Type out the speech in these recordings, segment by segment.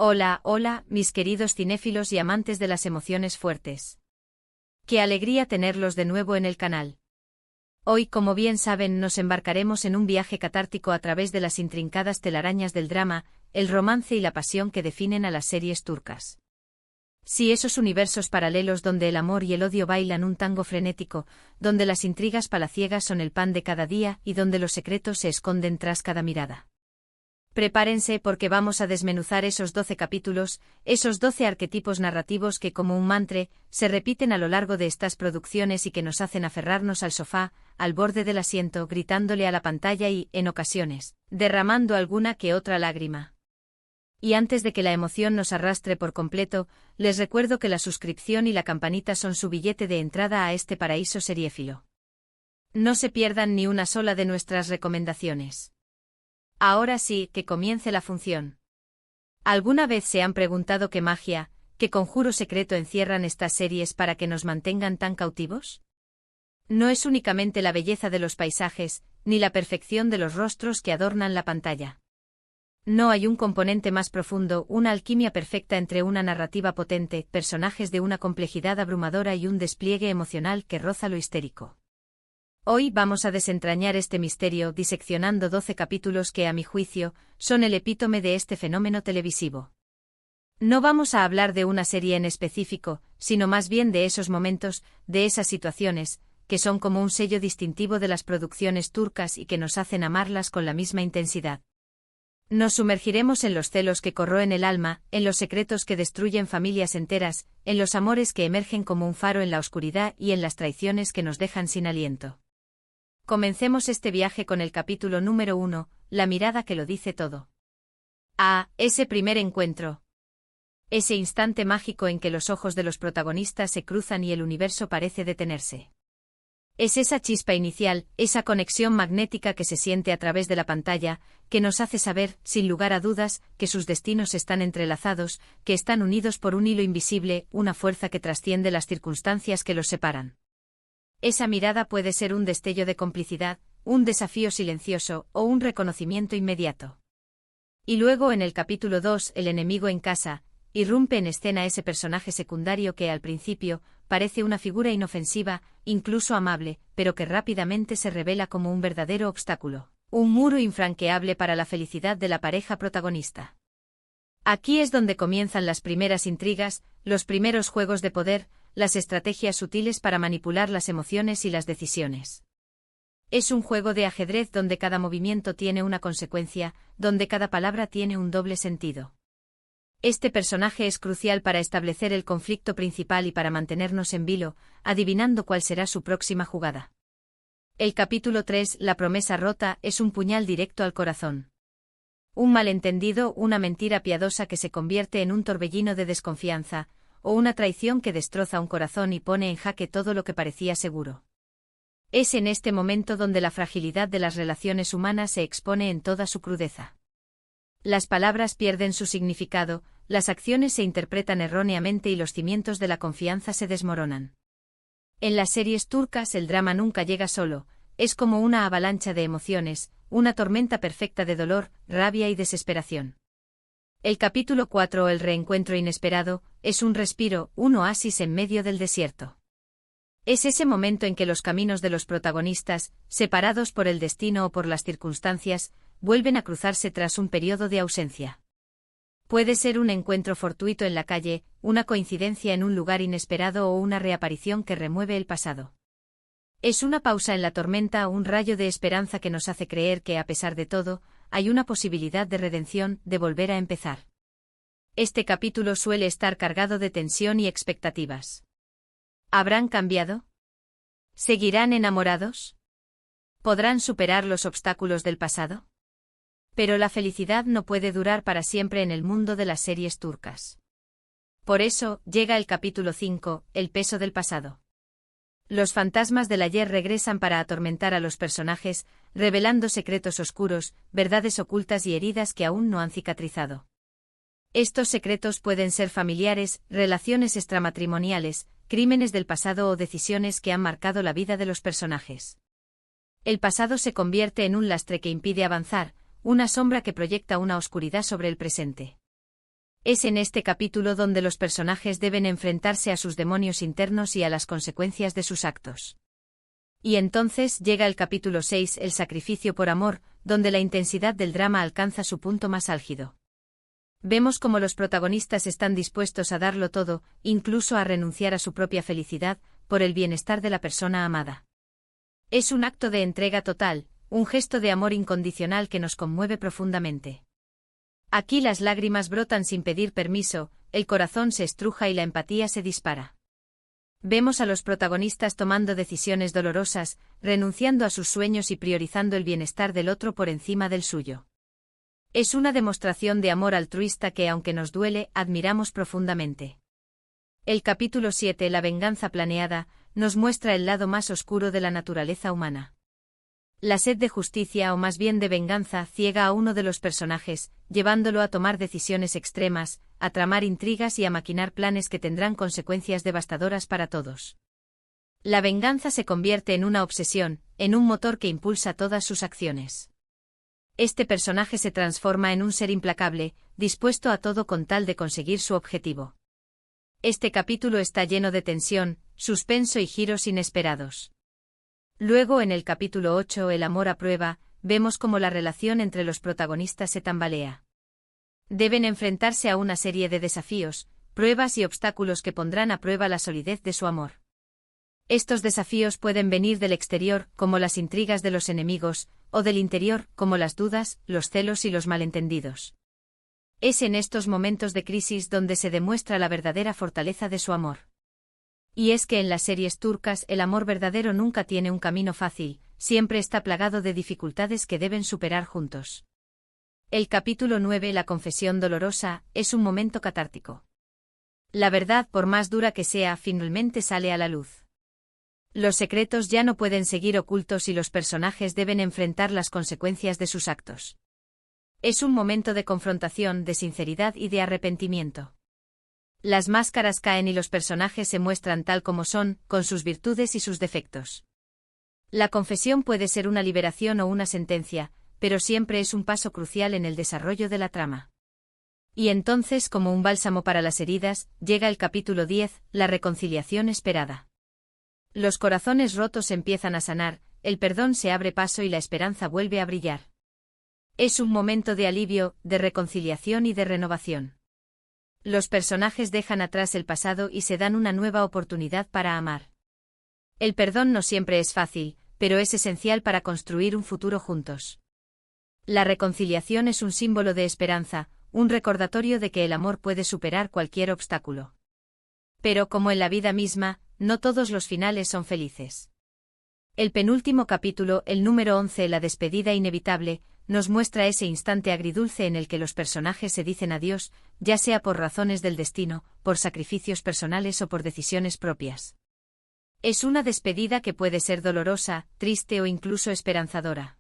Hola, hola, mis queridos cinéfilos y amantes de las emociones fuertes. Qué alegría tenerlos de nuevo en el canal. Hoy, como bien saben, nos embarcaremos en un viaje catártico a través de las intrincadas telarañas del drama, el romance y la pasión que definen a las series turcas. Sí, esos universos paralelos donde el amor y el odio bailan un tango frenético, donde las intrigas palaciegas son el pan de cada día y donde los secretos se esconden tras cada mirada. Prepárense porque vamos a desmenuzar esos 12 capítulos, esos 12 arquetipos narrativos que como un mantra, se repiten a lo largo de estas producciones y que nos hacen aferrarnos al sofá, al borde del asiento, gritándole a la pantalla y, en ocasiones, derramando alguna que otra lágrima. Y antes de que la emoción nos arrastre por completo, les recuerdo que la suscripción y la campanita son su billete de entrada a este paraíso seriéfilo. No se pierdan ni una sola de nuestras recomendaciones. Ahora sí, que comience la función. ¿Alguna vez se han preguntado qué magia, qué conjuro secreto encierran estas series para que nos mantengan tan cautivos? No es únicamente la belleza de los paisajes, ni la perfección de los rostros que adornan la pantalla. No hay un componente más profundo, una alquimia perfecta entre una narrativa potente, personajes de una complejidad abrumadora y un despliegue emocional que roza lo histérico. Hoy vamos a desentrañar este misterio diseccionando 12 capítulos que, a mi juicio, son el epítome de este fenómeno televisivo. No vamos a hablar de una serie en específico, sino más bien de esos momentos, de esas situaciones, que son como un sello distintivo de las producciones turcas y que nos hacen amarlas con la misma intensidad. Nos sumergiremos en los celos que corroen el alma, en los secretos que destruyen familias enteras, en los amores que emergen como un faro en la oscuridad y en las traiciones que nos dejan sin aliento. Comencemos este viaje con el capítulo número 1, la mirada que lo dice todo. Ah, ese primer encuentro. Ese instante mágico en que los ojos de los protagonistas se cruzan y el universo parece detenerse. Es esa chispa inicial, esa conexión magnética que se siente a través de la pantalla, que nos hace saber, sin lugar a dudas, que sus destinos están entrelazados, que están unidos por un hilo invisible, una fuerza que trasciende las circunstancias que los separan. Esa mirada puede ser un destello de complicidad, un desafío silencioso o un reconocimiento inmediato. Y luego en el capítulo 2, El enemigo en casa, irrumpe en escena ese personaje secundario que al principio parece una figura inofensiva, incluso amable, pero que rápidamente se revela como un verdadero obstáculo, un muro infranqueable para la felicidad de la pareja protagonista. Aquí es donde comienzan las primeras intrigas, los primeros juegos de poder, las estrategias sutiles para manipular las emociones y las decisiones. Es un juego de ajedrez donde cada movimiento tiene una consecuencia, donde cada palabra tiene un doble sentido. Este personaje es crucial para establecer el conflicto principal y para mantenernos en vilo, adivinando cuál será su próxima jugada. El capítulo 3, La promesa rota, es un puñal directo al corazón. Un malentendido, una mentira piadosa que se convierte en un torbellino de desconfianza, o una traición que destroza un corazón y pone en jaque todo lo que parecía seguro. Es en este momento donde la fragilidad de las relaciones humanas se expone en toda su crudeza. Las palabras pierden su significado, las acciones se interpretan erróneamente y los cimientos de la confianza se desmoronan. En las series turcas el drama nunca llega solo, es como una avalancha de emociones, una tormenta perfecta de dolor, rabia y desesperación. El capítulo 4, El reencuentro inesperado, es un respiro, un oasis en medio del desierto. Es ese momento en que los caminos de los protagonistas, separados por el destino o por las circunstancias, vuelven a cruzarse tras un periodo de ausencia. Puede ser un encuentro fortuito en la calle, una coincidencia en un lugar inesperado o una reaparición que remueve el pasado. Es una pausa en la tormenta o un rayo de esperanza que nos hace creer que, a pesar de todo, hay una posibilidad de redención, de volver a empezar. Este capítulo suele estar cargado de tensión y expectativas. ¿Habrán cambiado? ¿Seguirán enamorados? ¿Podrán superar los obstáculos del pasado? Pero la felicidad no puede durar para siempre en el mundo de las series turcas. Por eso, llega el capítulo 5, El peso del pasado. Los fantasmas del ayer regresan para atormentar a los personajes, revelando secretos oscuros, verdades ocultas y heridas que aún no han cicatrizado. Estos secretos pueden ser familiares, relaciones extramatrimoniales, crímenes del pasado o decisiones que han marcado la vida de los personajes. El pasado se convierte en un lastre que impide avanzar, una sombra que proyecta una oscuridad sobre el presente. Es en este capítulo donde los personajes deben enfrentarse a sus demonios internos y a las consecuencias de sus actos. Y entonces llega el capítulo 6, el sacrificio por amor, donde la intensidad del drama alcanza su punto más álgido. Vemos cómo los protagonistas están dispuestos a darlo todo, incluso a renunciar a su propia felicidad, por el bienestar de la persona amada. Es un acto de entrega total, un gesto de amor incondicional que nos conmueve profundamente. Aquí las lágrimas brotan sin pedir permiso, el corazón se estruja y la empatía se dispara. Vemos a los protagonistas tomando decisiones dolorosas, renunciando a sus sueños y priorizando el bienestar del otro por encima del suyo. Es una demostración de amor altruista que, aunque nos duele, admiramos profundamente. El capítulo 7, la venganza planeada, nos muestra el lado más oscuro de la naturaleza humana. La sed de justicia o más bien de venganza ciega a uno de los personajes, llevándolo a tomar decisiones extremas, a tramar intrigas y a maquinar planes que tendrán consecuencias devastadoras para todos. La venganza se convierte en una obsesión, en un motor que impulsa todas sus acciones. Este personaje se transforma en un ser implacable, dispuesto a todo con tal de conseguir su objetivo. Este capítulo está lleno de tensión, suspenso y giros inesperados. Luego en el capítulo 8, el amor a prueba, vemos cómo la relación entre los protagonistas se tambalea. Deben enfrentarse a una serie de desafíos, pruebas y obstáculos que pondrán a prueba la solidez de su amor. Estos desafíos pueden venir del exterior, como las intrigas de los enemigos, o del interior, como las dudas, los celos y los malentendidos. Es en estos momentos de crisis donde se demuestra la verdadera fortaleza de su amor. Y es que en las series turcas el amor verdadero nunca tiene un camino fácil, siempre está plagado de dificultades que deben superar juntos. El capítulo 9, la confesión dolorosa, es un momento catártico. La verdad, por más dura que sea, finalmente sale a la luz. Los secretos ya no pueden seguir ocultos y los personajes deben enfrentar las consecuencias de sus actos. Es un momento de confrontación, de sinceridad y de arrepentimiento. Las máscaras caen y los personajes se muestran tal como son, con sus virtudes y sus defectos. La confesión puede ser una liberación o una sentencia, pero siempre es un paso crucial en el desarrollo de la trama. Y entonces, como un bálsamo para las heridas, llega el capítulo 10, la reconciliación esperada. Los corazones rotos empiezan a sanar, el perdón se abre paso y la esperanza vuelve a brillar. Es un momento de alivio, de reconciliación y de renovación. Los personajes dejan atrás el pasado y se dan una nueva oportunidad para amar. El perdón no siempre es fácil, pero es esencial para construir un futuro juntos. La reconciliación es un símbolo de esperanza, un recordatorio de que el amor puede superar cualquier obstáculo. Pero como en la vida misma, no todos los finales son felices. El penúltimo capítulo, el número 11, la despedida inevitable, nos muestra ese instante agridulce en el que los personajes se dicen adiós, ya sea por razones del destino, por sacrificios personales o por decisiones propias. Es una despedida que puede ser dolorosa, triste o incluso esperanzadora.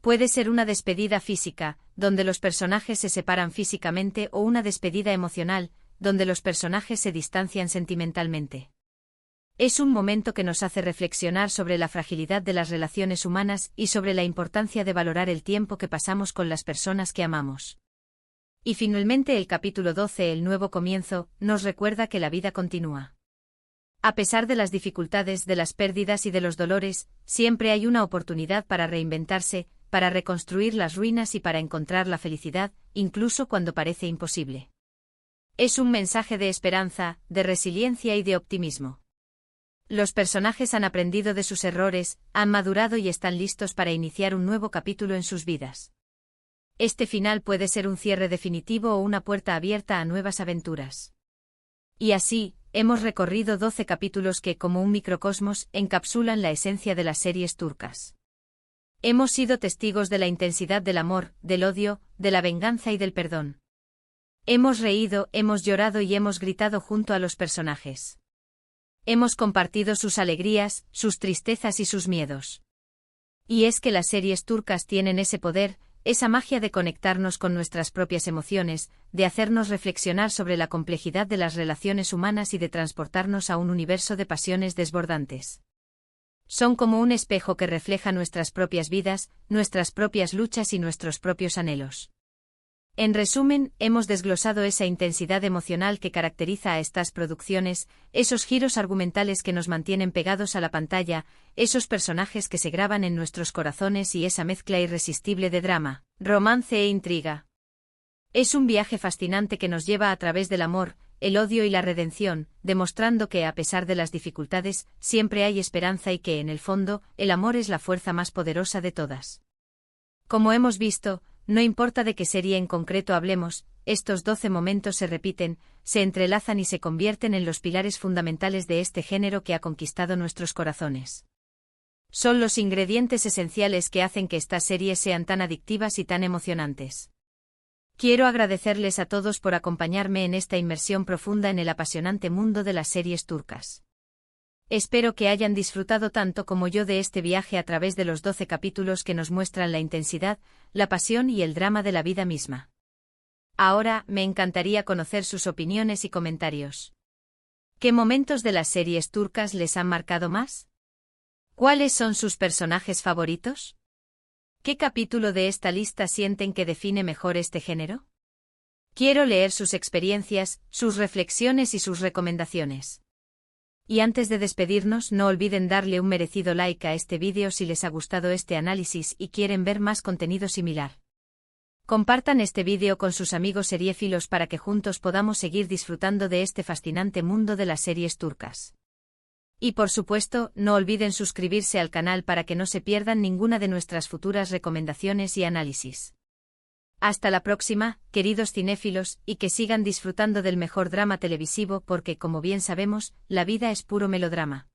Puede ser una despedida física, donde los personajes se separan físicamente, o una despedida emocional, donde los personajes se distancian sentimentalmente. Es un momento que nos hace reflexionar sobre la fragilidad de las relaciones humanas y sobre la importancia de valorar el tiempo que pasamos con las personas que amamos. Y finalmente el capítulo 12, el nuevo comienzo, nos recuerda que la vida continúa. A pesar de las dificultades, de las pérdidas y de los dolores, siempre hay una oportunidad para reinventarse, para reconstruir las ruinas y para encontrar la felicidad, incluso cuando parece imposible. Es un mensaje de esperanza, de resiliencia y de optimismo. Los personajes han aprendido de sus errores, han madurado y están listos para iniciar un nuevo capítulo en sus vidas. Este final puede ser un cierre definitivo o una puerta abierta a nuevas aventuras. Y así, hemos recorrido 12 capítulos que, como un microcosmos, encapsulan la esencia de las series turcas. Hemos sido testigos de la intensidad del amor, del odio, de la venganza y del perdón. Hemos reído, hemos llorado y hemos gritado junto a los personajes. Hemos compartido sus alegrías, sus tristezas y sus miedos. Y es que las series turcas tienen ese poder, esa magia de conectarnos con nuestras propias emociones, de hacernos reflexionar sobre la complejidad de las relaciones humanas y de transportarnos a un universo de pasiones desbordantes. Son como un espejo que refleja nuestras propias vidas, nuestras propias luchas y nuestros propios anhelos. En resumen, hemos desglosado esa intensidad emocional que caracteriza a estas producciones, esos giros argumentales que nos mantienen pegados a la pantalla, esos personajes que se graban en nuestros corazones y esa mezcla irresistible de drama, romance e intriga. Es un viaje fascinante que nos lleva a través del amor, el odio y la redención, demostrando que a pesar de las dificultades, siempre hay esperanza y que en el fondo, el amor es la fuerza más poderosa de todas. Como hemos visto, no importa de qué serie en concreto hablemos, estos 12 momentos se repiten, se entrelazan y se convierten en los pilares fundamentales de este género que ha conquistado nuestros corazones. Son los ingredientes esenciales que hacen que estas series sean tan adictivas y tan emocionantes. Quiero agradecerles a todos por acompañarme en esta inmersión profunda en el apasionante mundo de las series turcas. Espero que hayan disfrutado tanto como yo de este viaje a través de los 12 capítulos que nos muestran la intensidad, la pasión y el drama de la vida misma. Ahora, me encantaría conocer sus opiniones y comentarios. ¿Qué momentos de las series turcas les han marcado más? ¿Cuáles son sus personajes favoritos? ¿Qué capítulo de esta lista sienten que define mejor este género? Quiero leer sus experiencias, sus reflexiones y sus recomendaciones. Y antes de despedirnos, no olviden darle un merecido like a este vídeo si les ha gustado este análisis y quieren ver más contenido similar. Compartan este vídeo con sus amigos seriéfilos para que juntos podamos seguir disfrutando de este fascinante mundo de las series turcas. Y por supuesto, no olviden suscribirse al canal para que no se pierdan ninguna de nuestras futuras recomendaciones y análisis. Hasta la próxima, queridos cinéfilos, y que sigan disfrutando del mejor drama televisivo porque, como bien sabemos, la vida es puro melodrama.